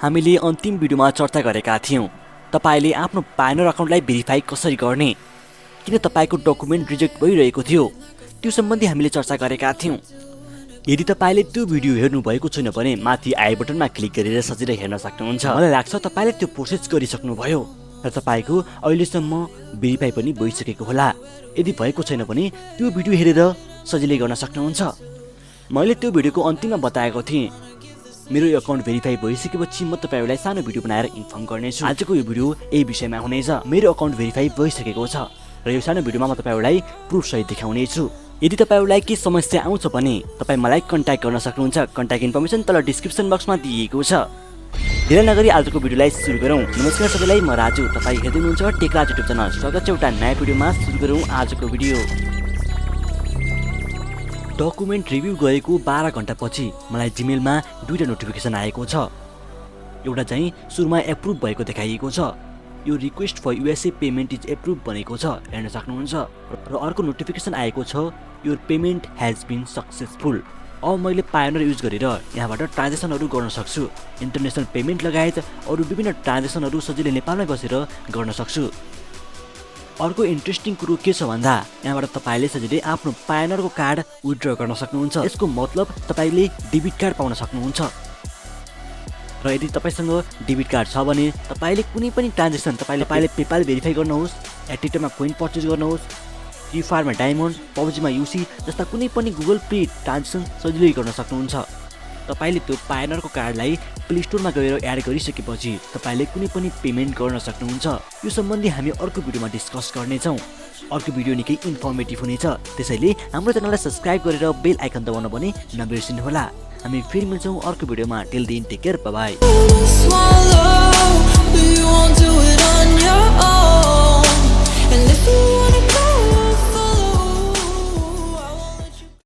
हामीले अन्तिम भिडियोमा चर्चा गरेका थियौं तपाईले आफ्नो पायोनियर अकाउन्टलाई भेरिफाई कसरी गर्ने, किन तपाईको डकुमेन्ट रिजेक्ट भइरहेको थियो त्यो सम्बन्धी हामीले चर्चा गरेका थियौं। यदि तपाईले त्यो भिडियो हेर्नु भएको छैन भने माथि आई बटनमा क्लिक गरेर सजिलै हेर्न सक्नुहुन्छ। मलाई लाग्छ तपाईले त्यो प्रोसेस गरिसक्नु भयो र तपाईको अहिलेसम्म भेरिफाई पनि भइसकेको होला। यदि भएको छैन भने त्यो भिडियो हेरेर सजिलै गर्न सक्नुहुन्छ। मैले त्यो भिडियोको अन्तिममा बताएको थिएँ मेरो अकाउन्ट भेरिफाई भइसकेपछि म तपाईलाई सानो भिडियो बनाएर इन्फर्म गर्नेछु। आजको यो भिडियो यही विषयमा हुनेछ। मेरो अकाउन्ट भेरिफाई भइसकेको छ र यो सानो भिडियोमा म तपाईलाई प्रुफ सहित देखाउनेछु। यदि तपाईलाई के समस्या आउँछ भने तपाई मलाई कन्ट्याक्ट गर्न सक्नुहुन्छ। कन्ट्याक्ट इन्फर्मेसन तल डिस्क्रिप्सन बक्समा दिएको छ। धेरै नगरी आजको भिडियोलाई सुरु गरौँ। नमस्कार सबैलाई, म राजु, तपाई हेर्दै हुनुहुन्छ टेकराज युट्युब च्यानल। स्वागत छ एउटा नयाँ भिडियोमा। सुरु गरौँ आजको भिडियो। डकुमेन्ट रिभ्यू गरेको 12 घण्टापछि मलाई जिमेलमा दुईटा नोटिफिकेसन आएको छ। एउटा चाहिँ सुरुमा एप्रुभ भएको देखाइएको छ, यो request for USA payment is approve भनेको छ, हेर्न सक्नुहुन्छ। र अर्को नोटिफिकेसन आएको छ your payment has been successful. अब मैले पायोनियर युज गरेर यहाँबाट ट्रान्जेक्सनहरू गर्न सक्छु। इन्टरनेसनल पेमेन्ट लगायत अरू विभिन्न ट्रान्जेक्सनहरू सजिलै नेपालमै बसेर गर्न सक्छु। अर्को इन्ट्रेस्टिङ कुरो के छ भन्दा यहाँबाट तपाईले सजिलै आफ्नो पायोनियरको कार्ड विथड्र गर्न सक्नुहुन्छ। यसको मतलब तपाईले डेबिट कार्ड पाउन सक्नुहुन्छ। र यदि तपाईसँग डेबिट कार्ड छ भने तपाईले कुनै पनि ट्रान्जेक्सन तपाईले पेपाल भेरिफाई गर्नुहोस्, एटिटमा कोइन पर्चेज गर्नुहोस्, फ्री फायरमा डायमन्ड, पबजीमा युसी जस्ता कुनै पनि गुगल पे ट्रान्जेक्सन सजिलै गर्न सक्नुहुन्छ। तपाईले त्यो पायोनियरको कार्डलाई प्ले स्टोरमा गएर एड गरिसकेपछि तपाईले कुनै पनि पेमेन्ट गर्न सक्नुहुन्छ। यो सम्बन्धी हामी अर्को भिडियोमा डिस्कस गर्नेछौँ। अर्को भिडियो निकै इन्फर्मेटिभ हुनेछ, त्यसैले हाम्रो च्यानललाई सब्स्क्राइब गरेर बेल आइकन दबाउन पनि नबिर्सिनुहोला। हामी फेरि मिल्छौँ अर्को भिडियोमा। Till then take care, bye by.